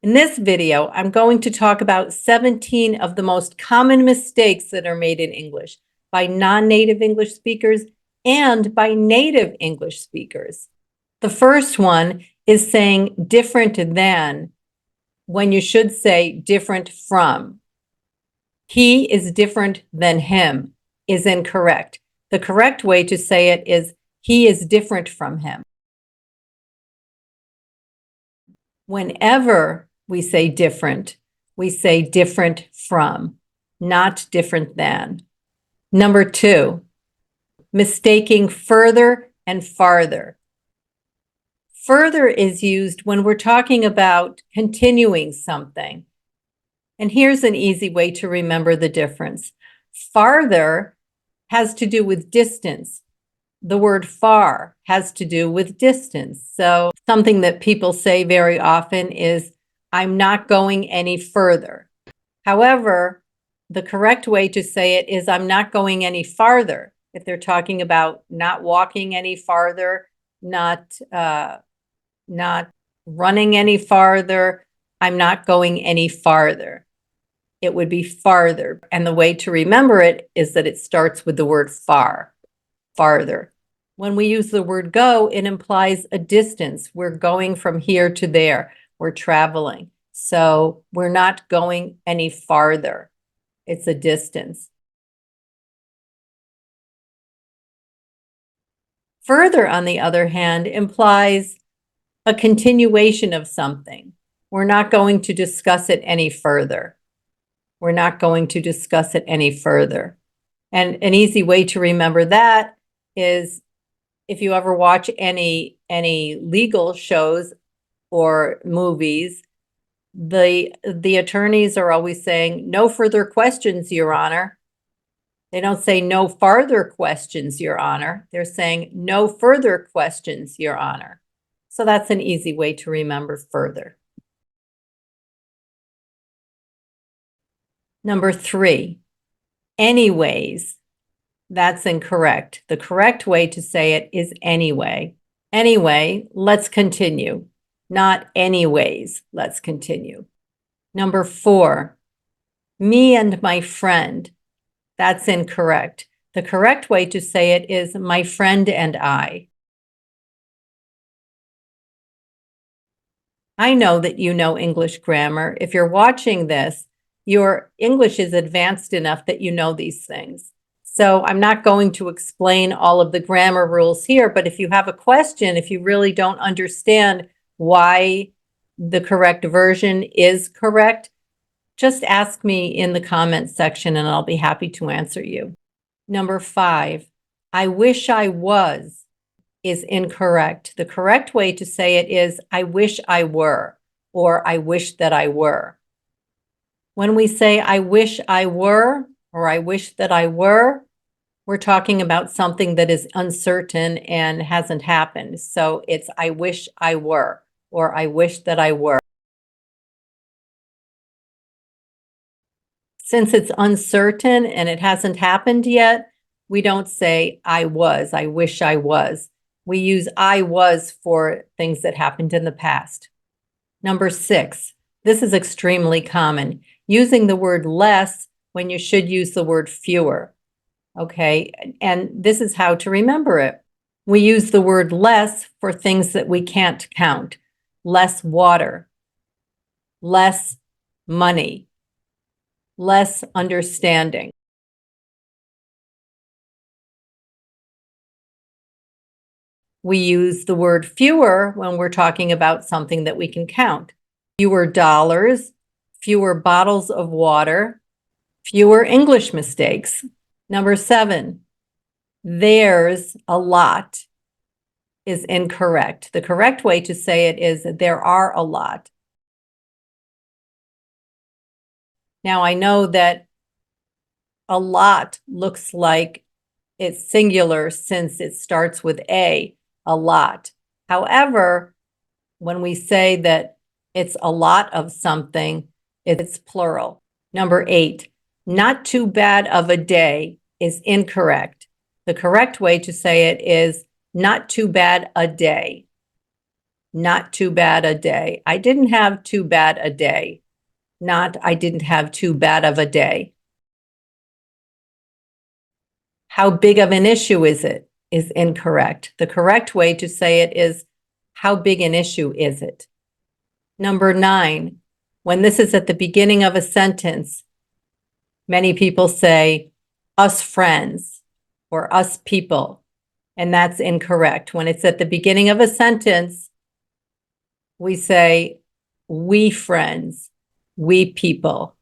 In this video, I'm going to talk about 17 of the most common mistakes that are made in English by non-native English speakers and by native English speakers. The first one is saying different than when you should say different from. He is different than him is incorrect. The correct way to say it is he is different from him. Whenever we say different from, not different than. Number two, mistaking further and farther. Further is used when we're talking about continuing something. And here's an easy way to remember the difference. Farther has to do with distance. The word far has to do with distance. So something that people say very often is, I'm not going any further. However, the correct way to say it is, I'm not going any farther. If they're talking about not walking any farther, not running any farther, I'm not going any farther. It would be farther. And the way to remember it is that it starts with the word far, farther. When we use the word go, it implies a distance. We're going from here to there. We're traveling. So we're not going any farther. It's a distance. Further, on the other hand, implies a continuation of something. We're not going to discuss it any further. We're not going to discuss it any further. And an easy way to remember that is if you ever watch any legal shows or movies, the attorneys are always saying, no further questions, Your Honor. They don't say no farther questions, Your Honor. They're saying no further questions, Your Honor. So that's an easy way to remember further. Number three, anyways. That's incorrect. The correct way to say it is anyway. Anyway, let's continue. Not anyways, let's continue. Number four, me and my friend. That's incorrect. The correct way to say it is my friend and I. I know that you know English grammar. If you're watching this, your English is advanced enough that you know these things. So I'm not going to explain all of the grammar rules here, but if you have a question, if you really don't understand why the correct version is correct, just ask me in the comments section and I'll be happy to answer you. Number five, I wish I was is incorrect. The correct way to say it is I wish I were, or I wish that I were. When we say I wish I were, or I wish that I were, we're talking about something that is uncertain and hasn't happened. So it's I wish I were, or I wish that I were. Since it's uncertain and it hasn't happened yet, we don't say I was, I wish I was. We use I was for things that happened in the past. Number six, this is extremely common, using the word less when you should use the word fewer. Okay, and this is how to remember it. We use the word less for things that we can't count. Less water, less money, less understanding. We use the word fewer when we're talking about something that we can count. Fewer dollars, fewer bottles of water, fewer English mistakes. Number seven, there's a lot is incorrect. The correct way to say it is there are a lot. Now I know that a lot looks like it's singular since it starts with a lot. However, when we say that it's a lot of something, it's plural. Number eight, not too bad of a day is incorrect. The correct way to say it is not too bad a day. not too bad a day. I didn't have too bad a day, not I didn't have too bad of a day. How big of an issue is it? Is incorrect. The correct way to say it is, how big an issue is it? Number 9, when this is at the beginning of a sentence, many people say, us friends or us people, and that's incorrect. When it's at the beginning of a sentence, we say, we friends, we people.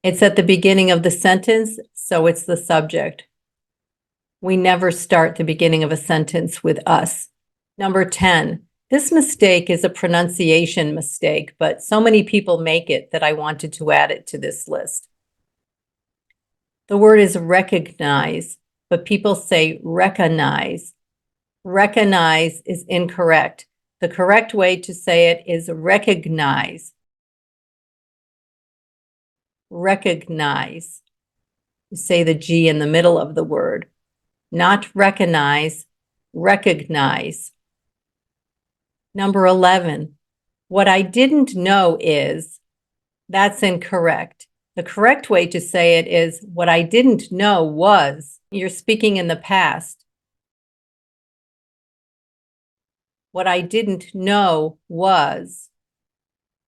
It's at the beginning of the sentence, so it's the subject. We never start the beginning of a sentence with us. Number 10, this mistake is a pronunciation mistake, but so many people make it that I wanted to add it to this list. The word is recognize, but people say recognize. Recognize is incorrect. The correct way to say it is recognize. Recognize. You say the G in the middle of the word. Not recognize, recognize. Number 11, what I didn't know is, that's incorrect. The correct way to say it is, what I didn't know was. You're speaking in the past. What I didn't know was,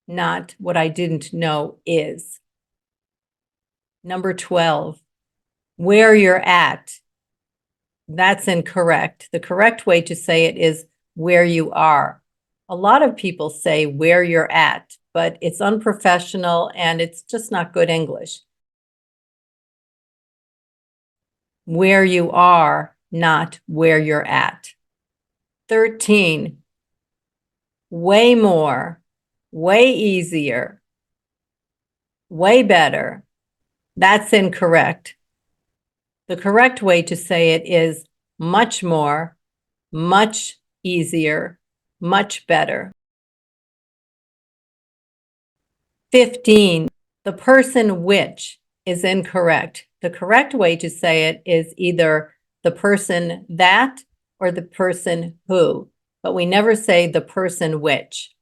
not what I didn't know is. Number 12, where you're at. That's incorrect. The correct way to say it is where you are. A lot of people say where you're at, but it's unprofessional and it's just not good English. Where you are, not where you're at. 13, way more, way easier, way better. That's incorrect. The correct way to say it is much more, much easier, much better. 15, the person which is incorrect. The correct way to say it is either the person that or the person who, but we never say the person which.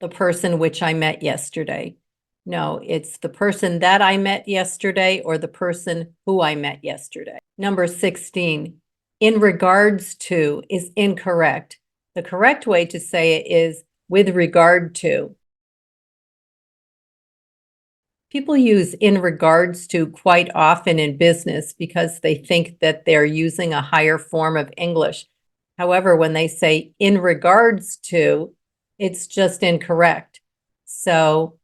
The person which I met yesterday. No, it's the person that I met yesterday or the person who I met yesterday. Number 16, in regards to is incorrect. The correct way to say it is with regard to. People use in regards to quite often in business because they think that they're using a higher form of English. However, when they say in regards to, it's just incorrect. So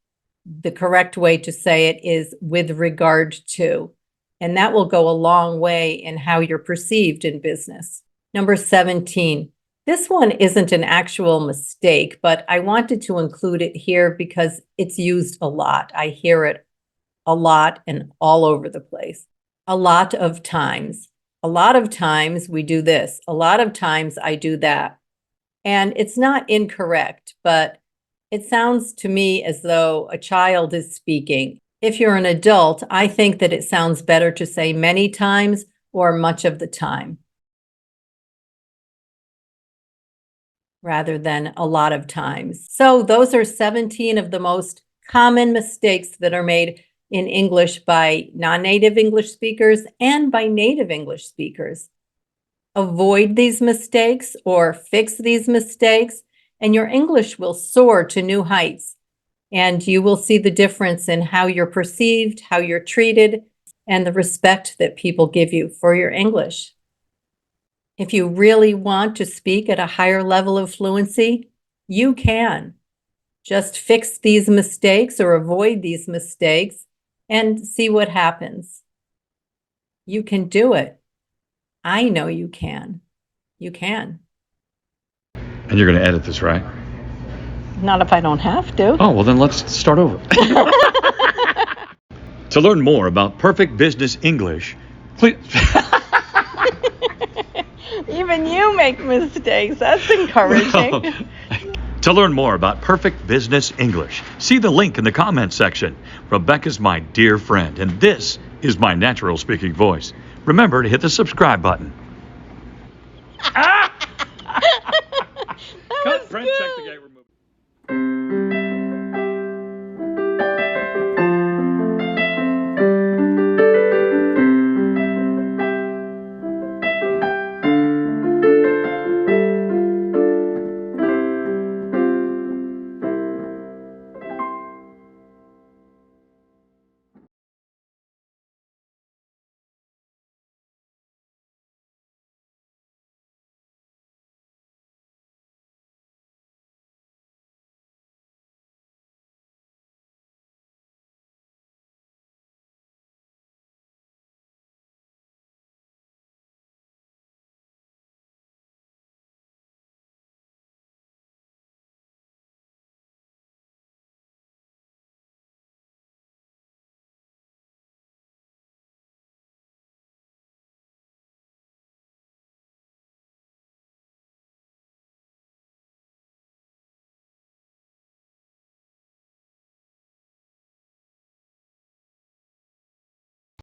the correct way to say it is with regard to, and that will go a long way in how you're perceived in business. Number 17, this one isn't an actual mistake, but I wanted to include it here because it's used a lot. I hear it a lot and all over the place. A lot of times. A lot of times we do this. A lot of times I do that. And it's not incorrect, but it sounds to me as though a child is speaking. If you're an adult, I think that it sounds better to say many times or much of the time, rather than a lot of times. So those are 17 of the most common mistakes that are made in English by non-native English speakers and by native English speakers. Avoid these mistakes or fix these mistakes, and your English will soar to new heights. And you will see the difference in how you're perceived, how you're treated, and the respect that people give you for your English. If you really want to speak at a higher level of fluency, you can. Just fix these mistakes or avoid these mistakes and see what happens. You can do it. I know you can. You can. And you're going to edit this, right? Not if I don't have to. Oh, well, then let's start over. To learn more about perfect business English, please. Even you make mistakes. That's encouraging. To learn more about perfect business English, see the link in the comments section. Rebecca's my dear friend, and this is my natural speaking voice. Remember to hit the subscribe button. Ah!